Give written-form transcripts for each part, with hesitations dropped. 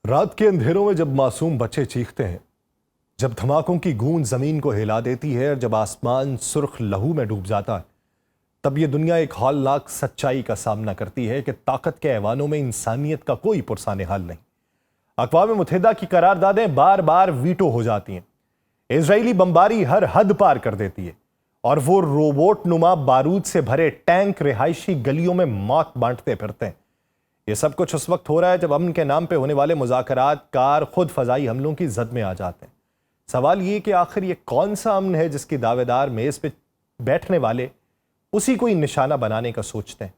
رات کے اندھیروں میں جب معصوم بچے چیختے ہیں، جب دھماکوں کی گونج زمین کو ہلا دیتی ہے اور جب آسمان سرخ لہو میں ڈوب جاتا ہے، تب یہ دنیا ایک ہولناک سچائی کا سامنا کرتی ہے کہ طاقت کے ایوانوں میں انسانیت کا کوئی پرسان حال نہیں۔ اقوام متحدہ کی قراردادیں بار بار ویٹو ہو جاتی ہیں، اسرائیلی بمباری ہر حد پار کر دیتی ہے اور وہ روبوٹ نما بارود سے بھرے ٹینک رہائشی گلیوں میں موت بانٹتے پھرتے ہیں۔ یہ سب کچھ اس وقت ہو رہا ہے جب امن کے نام پہ ہونے والے مذاکرات کار خود فضائی حملوں کی زد میں آ جاتے ہیں۔ سوال یہ کہ آخر یہ کون سا امن ہے جس کی دعوے دار میز پہ بیٹھنے والے اسی کو ہی نشانہ بنانے کا سوچتے ہیں؟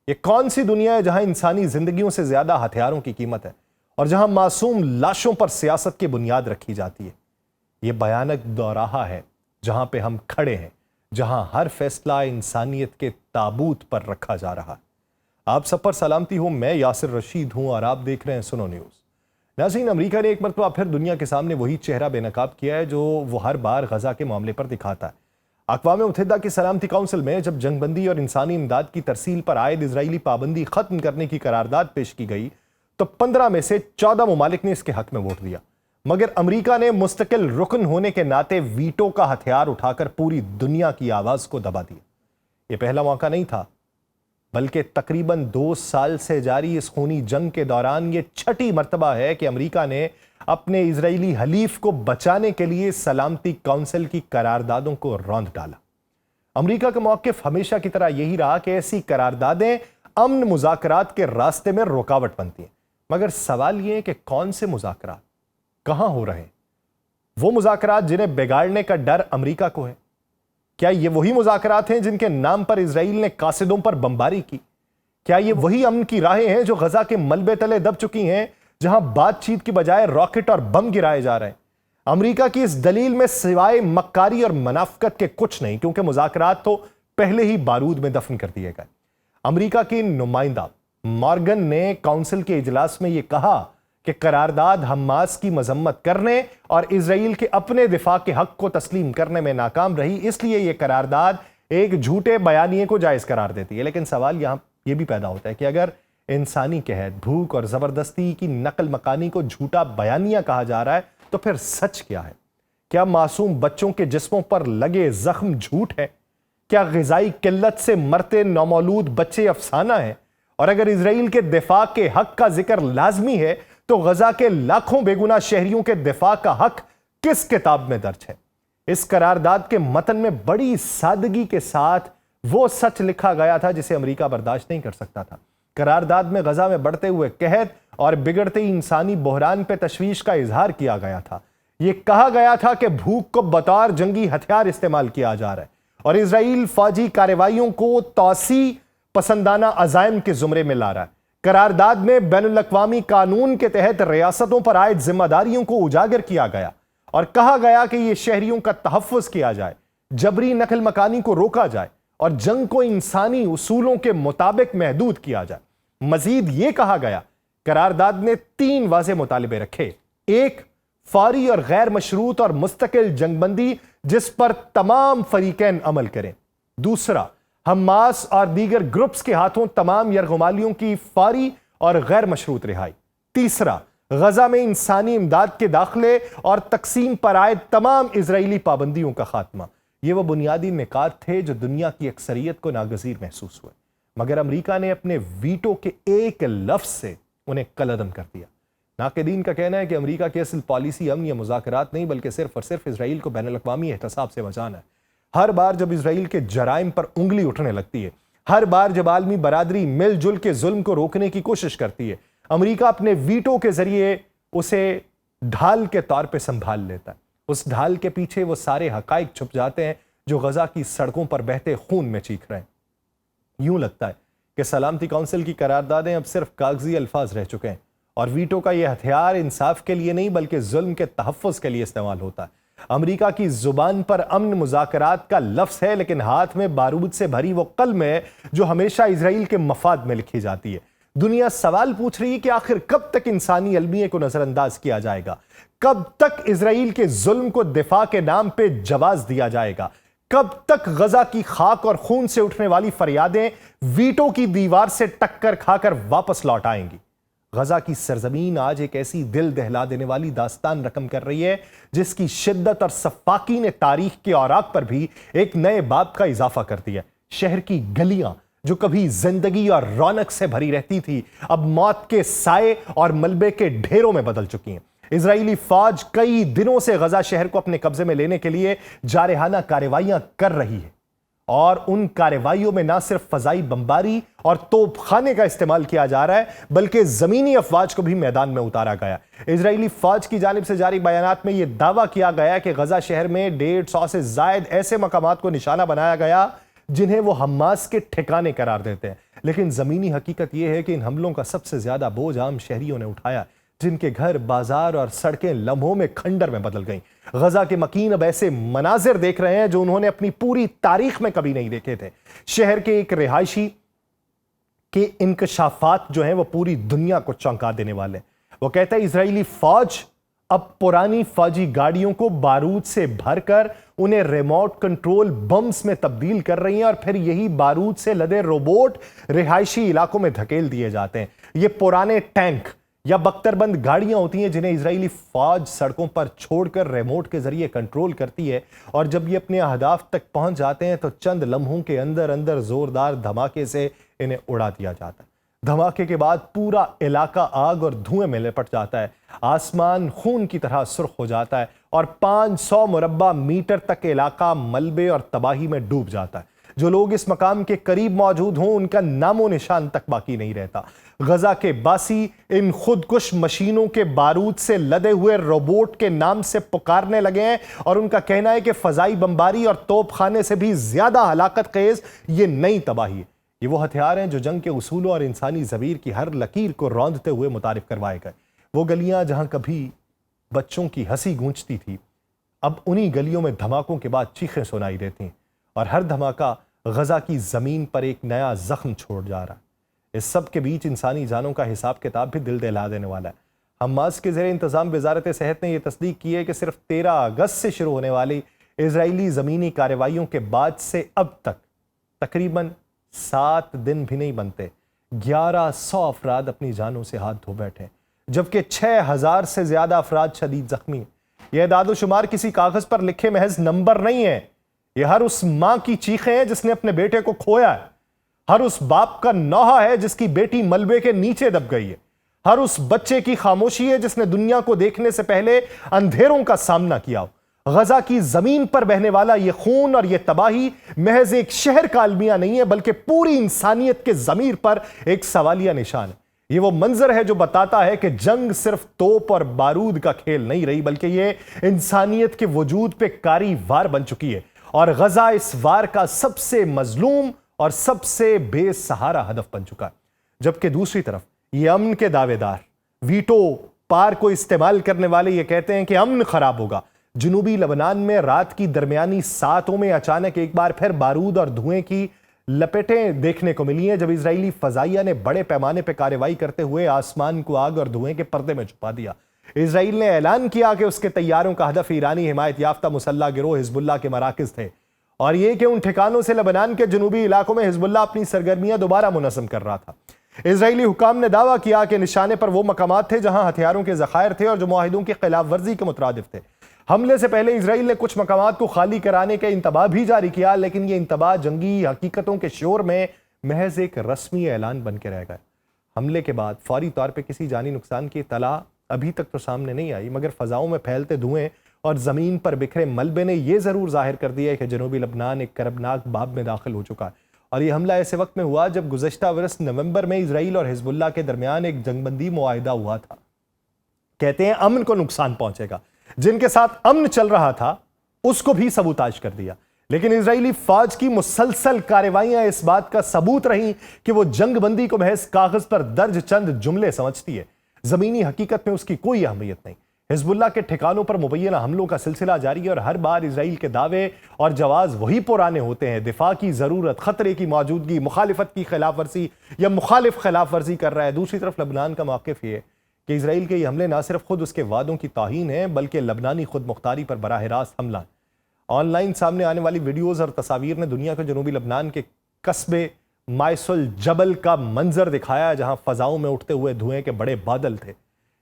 یہ کون سی دنیا ہے جہاں انسانی زندگیوں سے زیادہ ہتھیاروں کی قیمت ہے اور جہاں معصوم لاشوں پر سیاست کی بنیاد رکھی جاتی ہے؟ یہ بھیانک دوراہا ہے جہاں پہ ہم کھڑے ہیں، جہاں ہر فیصلہ انسانیت کے تابوت پر رکھا جا رہا ہے۔ آپ سب پر سلامتی ہوں، میں یاسر رشید ہوں اور آپ دیکھ رہے ہیں سنو نیوز۔ ناظرین، امریکہ نے ایک مرتبہ پھر دنیا کے سامنے وہی چہرہ بے نقاب کیا ہے جو وہ ہر بار غزہ کے معاملے پر دکھاتا ہے۔ اقوام متحدہ کی سلامتی کونسل میں جب جنگ بندی اور انسانی امداد کی ترسیل پر عائد اسرائیلی پابندی ختم کرنے کی قرارداد پیش کی گئی تو 15 میں سے 14 ممالک نے اس کے حق میں ووٹ دیا، مگر امریکہ نے مستقل رکن ہونے کے ناطے ویٹو کا ہتھیار اٹھا کر پوری دنیا کی آواز کو دبا دیا۔ یہ پہلا موقع نہیں تھا، بلکہ تقریباً 2 سال سے جاری اس خونی جنگ کے دوران یہ چھٹی مرتبہ ہے کہ امریکہ نے اپنے اسرائیلی حلیف کو بچانے کے لیے سلامتی کونسل کی قراردادوں کو روند ڈالا۔ امریکہ کا موقف ہمیشہ کی طرح یہی رہا کہ ایسی قراردادیں امن مذاکرات کے راستے میں رکاوٹ بنتی ہیں، مگر سوال یہ ہے کہ کون سے مذاکرات کہاں ہو رہے ہیں؟ وہ مذاکرات جنہیں بگاڑنے کا ڈر امریکہ کو ہے؟ کیا یہ وہی مذاکرات ہیں جن کے نام پر اسرائیل نے قاصدوں پر بمباری کی؟ کیا یہ وہی امن کی راہیں ہیں جو غزہ کے ملبے تلے دب چکی ہیں، جہاں بات چیت کی بجائے راکٹ اور بم گرائے جا رہے ہیں؟ امریکہ کی اس دلیل میں سوائے مکاری اور منافقت کے کچھ نہیں، کیونکہ مذاکرات تو پہلے ہی بارود میں دفن کر دیے گئے۔ امریکہ کی نمائندہ مارگن نے کونسل کے اجلاس میں یہ کہا کہ قرارداد حماس کی مذمت کرنے اور اسرائیل کے اپنے دفاع کے حق کو تسلیم کرنے میں ناکام رہی، اس لیے یہ قرارداد ایک جھوٹے بیانیے کو جائز قرار دیتی ہے۔ لیکن سوال یہاں یہ بھی پیدا ہوتا ہے کہ اگر انسانی قحط، بھوک اور زبردستی کی نقل مکانی کو جھوٹا بیانیہ کہا جا رہا ہے تو پھر سچ کیا ہے؟ کیا معصوم بچوں کے جسموں پر لگے زخم جھوٹ ہے؟ کیا غذائی قلت سے مرتے نومولود بچے افسانہ ہیں؟ اور اگر اسرائیل کے دفاع کے حق کا ذکر لازمی ہے تو غزہ کے لاکھوں بے گناہ شہریوں کے دفاع کا حق کس کتاب میں درج ہے؟ اس قرارداد کے متن میں بڑی سادگی کے ساتھ وہ سچ لکھا گیا تھا جسے امریکہ برداشت نہیں کر سکتا تھا۔ قرارداد میں غزہ میں بڑھتے ہوئے قحط اور بگڑتے انسانی بحران پہ تشویش کا اظہار کیا گیا تھا۔ یہ کہا گیا تھا کہ بھوک کو بطور جنگی ہتھیار استعمال کیا جا رہا ہے اور اسرائیل فوجی کارروائیوں کو توسیع پسندانہ عزائم کے زمرے میں لا رہا ہے۔ قرارداد میں بین الاقوامی قانون کے تحت ریاستوں پر عائد ذمہ داریوں کو اجاگر کیا گیا اور کہا گیا کہ یہ شہریوں کا تحفظ کیا جائے، جبری نقل مکانی کو روکا جائے اور جنگ کو انسانی اصولوں کے مطابق محدود کیا جائے۔ مزید یہ کہا گیا، قرارداد نے 3 واضح مطالبے رکھے: 1، فوری اور غیر مشروط اور مستقل جنگ بندی جس پر تمام فریقین عمل کریں۔ 2، حماس اور دیگر گروپس کے ہاتھوں تمام یرغمالیوں کی فوری اور غیر مشروط رہائی۔ 3، غزہ میں انسانی امداد کے داخلے اور تقسیم پر عائد تمام اسرائیلی پابندیوں کا خاتمہ۔ یہ وہ بنیادی نکات تھے جو دنیا کی اکثریت کو ناگزیر محسوس ہوئے، مگر امریکہ نے اپنے ویٹو کے ایک لفظ سے انہیں کالعدم کر دیا۔ ناقدین کا کہنا ہے کہ امریکہ کی اصل پالیسی امن یا مذاکرات نہیں، بلکہ صرف اور صرف اسرائیل کو بین الاقوامی احتساب سے بچانا ہے۔ ہر بار جب اسرائیل کے جرائم پر انگلی اٹھنے لگتی ہے، ہر بار جب عالمی برادری مل جل کے ظلم کو روکنے کی کوشش کرتی ہے، امریکہ اپنے ویٹو کے ذریعے اسے ڈھال کے طور پہ سنبھال لیتا ہے۔ اس ڈھال کے پیچھے وہ سارے حقائق چھپ جاتے ہیں جو غزہ کی سڑکوں پر بہتے خون میں چیخ رہے ہیں۔ یوں لگتا ہے کہ سلامتی کونسل کی قراردادیں اب صرف کاغذی الفاظ رہ چکے ہیں اور ویٹو کا یہ ہتھیار انصاف کے لیے نہیں بلکہ ظلم کے تحفظ کے لیے استعمال ہوتا ہے۔ امریکہ کی زبان پر امن مذاکرات کا لفظ ہے، لیکن ہاتھ میں بارود سے بھری وہ قلم ہے جو ہمیشہ اسرائیل کے مفاد میں لکھی جاتی ہے۔ دنیا سوال پوچھ رہی ہے کہ آخر کب تک انسانی المیے کو نظر انداز کیا جائے گا؟ کب تک اسرائیل کے ظلم کو دفاع کے نام پہ جواز دیا جائے گا؟ کب تک غزہ کی خاک اور خون سے اٹھنے والی فریادیں ویٹو کی دیوار سے ٹکر کھا کر واپس لوٹ آئیں گی؟ غزہ کی سرزمین آج ایک ایسی دل دہلا دینے والی داستان رقم کر رہی ہے جس کی شدت اور سفاکی نے تاریخ کے اوراق پر بھی ایک نئے باب کا اضافہ کر دیا۔ شہر کی گلیاں جو کبھی زندگی اور رونق سے بھری رہتی تھی اب موت کے سائے اور ملبے کے ڈھیروں میں بدل چکی ہیں۔ اسرائیلی فوج کئی دنوں سے غزہ شہر کو اپنے قبضے میں لینے کے لیے جارحانہ کارروائیاں کر رہی ہے، اور ان کارروائیوں میں نہ صرف فضائی بمباری اور توپ خانے کا استعمال کیا جا رہا ہے بلکہ زمینی افواج کو بھی میدان میں اتارا گیا۔ اسرائیلی فوج کی جانب سے جاری بیانات میں یہ دعویٰ کیا گیا کہ غزہ شہر میں 150 سے زائد ایسے مقامات کو نشانہ بنایا گیا جنہیں وہ حماس کے ٹھکانے قرار دیتے ہیں، لیکن زمینی حقیقت یہ ہے کہ ان حملوں کا سب سے زیادہ بوجھ عام شہریوں نے اٹھایا، جن کے گھر، بازار اور سڑکیں لمحوں میں کھنڈر میں بدل گئیں۔ غزہ کے مکین اب ایسے مناظر دیکھ رہے ہیں جو انہوں نے اپنی پوری تاریخ میں کبھی نہیں دیکھے تھے۔ شہر کے ایک رہائشی کے انکشافات جو ہیں وہ پوری دنیا کو چونکا دینے والے ہیں۔ وہ کہتا ہے اسرائیلی فوج اب پرانی فوجی گاڑیوں کو بارود سے بھر کر انہیں ریموٹ کنٹرول بمز میں تبدیل کر رہی ہیں، اور پھر یہی بارود سے لدے روبوٹ رہائشی علاقوں میں دھکیل دیے جاتے ہیں۔ یہ پرانے ٹینک یا بختر بند گاڑیاں ہوتی ہیں جنہیں اسرائیلی فوج سڑکوں پر چھوڑ کر ریموٹ کے ذریعے کنٹرول کرتی ہے، اور جب یہ اپنے اہداف تک پہنچ جاتے ہیں تو چند لمحوں کے اندر زوردار دھماکے سے انہیں اڑا دیا جاتا ہے۔ دھماکے کے بعد پورا علاقہ آگ اور دھوئیں میں لپٹ جاتا ہے، آسمان خون کی طرح سرخ ہو جاتا ہے اور 500 مربع میٹر تک علاقہ ملبے اور تباہی میں ڈوب جاتا ہے۔ جو لوگ اس مقام کے قریب موجود ہوں ان کا نام و نشان تک باقی نہیں رہتا۔ غزہ کے باسی ان خودکش مشینوں کے بارود سے لدے ہوئے روبوٹ کے نام سے پکارنے لگے ہیں، اور ان کا کہنا ہے کہ فضائی بمباری اور توپ خانے سے بھی زیادہ ہلاکت خیز یہ نئی تباہی ہے۔ یہ وہ ہتھیار ہیں جو جنگ کے اصولوں اور انسانی ضمیر کی ہر لکیر کو روندتے ہوئے متعارف کروائے گئے۔ وہ گلیاں جہاں کبھی بچوں کی ہنسی گونجتی تھی، اب انہی گلیوں میں دھماکوں کے بعد چیخیں سنائی دیتی ہیں، اور ہر دھماکہ غزہ کی زمین پر ایک نیا زخم چھوڑ جا رہا ہے۔ اس سب کے بیچ انسانی جانوں کا حساب کتاب بھی دل دہلا دینے والا ہے۔ حماس کے زیر انتظام وزارت صحت نے یہ تصدیق کی ہے کہ صرف 13 اگست سے شروع ہونے والی اسرائیلی زمینی کارروائیوں کے بعد سے اب تک تقریباً 7 دن بھی نہیں بنتے 1100 افراد اپنی جانوں سے ہاتھ دھو بیٹھے، جبکہ 6000 سے زیادہ افراد شدید زخمی ہیں۔ یہ اعداد و شمار کسی کاغذ پر لکھے محض نمبر نہیں ہیں، یہ ہر اس ماں کی چیخیں ہیں جس نے اپنے بیٹے کو کھویا ہے، ہر اس باپ کا نوحہ ہے جس کی بیٹی ملبے کے نیچے دب گئی ہے، ہر اس بچے کی خاموشی ہے جس نے دنیا کو دیکھنے سے پہلے اندھیروں کا سامنا کیا ہو۔ غزہ کی زمین پر بہنے والا یہ خون اور یہ تباہی محض ایک شہر کا المیہ نہیں ہے بلکہ پوری انسانیت کے ضمیر پر ایک سوالیہ نشان ہے۔ یہ وہ منظر ہے جو بتاتا ہے کہ جنگ صرف توپ اور بارود کا کھیل نہیں رہی بلکہ یہ انسانیت کے وجود پہ کاری وار بن چکی ہے، اور غزہ اس وار کا سب سے مظلوم اور سب سے بے سہارا ہدف بن چکا ہے۔ جبکہ دوسری طرف یہ امن کے دعوے دار، ویٹو پار کو استعمال کرنے والے یہ کہتے ہیں کہ امن خراب ہوگا۔ جنوبی لبنان میں رات کی درمیانی ساعتوں میں اچانک ایک بار پھر بارود اور دھوئیں کی لپٹیں دیکھنے کو ملی ہیں، جب اسرائیلی فضائیہ نے بڑے پیمانے پہ کارروائی کرتے ہوئے آسمان کو آگ اور دھوئیں کے پردے میں چھپا دیا۔ اسرائیل نے اعلان کیا کہ اس کے طیاروں کا ہدف ایرانی حمایت یافتہ مسلح گروہ حزب اللہ کے مراکز تھے، اور یہ کہ ان ٹھکانوں سے لبنان کے جنوبی علاقوں میں حزب اللہ اپنی سرگرمیاں دوبارہ منظم کر رہا تھا۔ اسرائیلی حکام نے دعویٰ کیا کہ نشانے پر وہ مقامات تھے جہاں ہتھیاروں کے ذخائر تھے اور جو معاہدوں کی خلاف ورزی کے مترادف تھے۔ حملے سے پہلے اسرائیل نے کچھ مقامات کو خالی کرانے کا انتباہ بھی جاری کیا، لیکن یہ انتباہ جنگی حقیقتوں کے شور میں محض ایک رسمی اعلان بن کے رہ گئے۔ حملے کے بعد فوری طور پہ کسی جانی نقصان کی اطلاع ابھی تک تو سامنے نہیں آئی، مگر فضاؤں میں پھیلتے دھوئیں اور زمین پر بکھرے ملبے نے یہ ضرور ظاہر کر دیا ہے کہ جنوبی لبنان ایک کربناک باب میں داخل ہو چکا ہے۔ اور یہ حملہ ایسے وقت میں ہوا جب گزشتہ برس نومبر میں اسرائیل اور حزب اللہ کے درمیان ایک جنگ بندی معاہدہ ہوا تھا۔ کہتے ہیں امن کو نقصان پہنچے گا، جن کے ساتھ امن چل رہا تھا اس کو بھی سبوتاج کر دیا۔ لیکن اسرائیلی فوج کی مسلسل کارروائیاں اس بات کا ثبوت رہیں کہ وہ جنگ بندی کو محض کاغذ پر درج چند جملے سمجھتی ہے، زمینی حقیقت میں اس کی کوئی اہمیت نہیں۔ حزب اللہ کے ٹھکانوں پر مبینہ حملوں کا سلسلہ جاری ہے، اور ہر بار اسرائیل کے دعوے اور جواز وہی پرانے ہوتے ہیں: دفاع کی ضرورت، خطرے کی موجودگی، مخالفت کی خلاف ورزی یا مخالف خلاف ورزی کر رہا ہے۔ دوسری طرف لبنان کا موقف یہ ہے کہ اسرائیل کے یہ حملے نہ صرف خود اس کے وعدوں کی توہین ہیں بلکہ لبنانی خود مختاری پر براہ راست حملہ ہے۔ آن لائن سامنے آنے والی ویڈیوز اور تصاویر نے دنیا کو جنوبی لبنان کے قصبے مائسل جبل کا منظر دکھایا جہاں فضاؤں میں اٹھتے ہوئے دھوئیں کے بڑے بادل تھے۔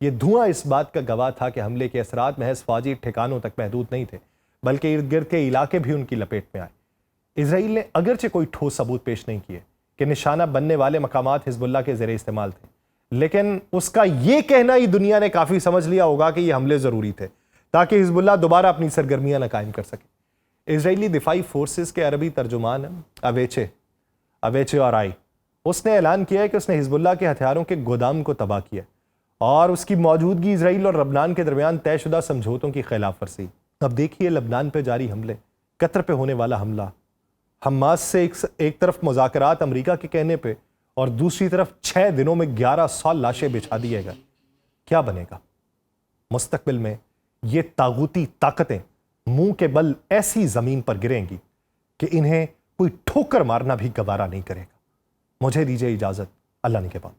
یہ دھواں اس بات کا گواہ تھا کہ حملے کے اثرات محض فوجی ٹھکانوں تک محدود نہیں تھے، بلکہ ارد گرد کے علاقے بھی ان کی لپیٹ میں آئے۔ اسرائیل نے اگرچہ کوئی ٹھوس ثبوت پیش نہیں کیے کہ نشانہ بننے والے مقامات حزب اللہ کے زیر استعمال تھے، لیکن اس کا یہ کہنا ہی دنیا نے کافی سمجھ لیا ہوگا کہ یہ حملے ضروری تھے تاکہ حزب اللہ دوبارہ اپنی سرگرمیاں نہ قائم کر سکے۔ اسرائیلی دفاعی فورسز کے عربی ترجمان اویچے اور اس نے اعلان کیا ہے کہ اس نے حزب اللہ کے ہتھیاروں کے گودام کو تباہ کیا اور اس کی موجودگی اسرائیل اور لبنان کے درمیان طے شدہ سمجھوتوں کی خلاف ورزی۔ اب دیکھیے لبنان پہ جاری حملے، قطر پہ ہونے والا حملہ، حماس سے ایک طرف مذاکرات امریکہ کے کہنے پہ اور دوسری طرف 6 دنوں میں 1100 لاشیں بچھا دیے گئے۔ کیا بنے گا؟ مستقبل میں یہ طاغوتی طاقتیں منہ کے بل ایسی زمین پر گریں گی کہ انہیں کوئی ٹھوکر مارنا بھی گوارا نہیں کرے گا۔ مجھے دیجیے اجازت، اللہ نگہبان۔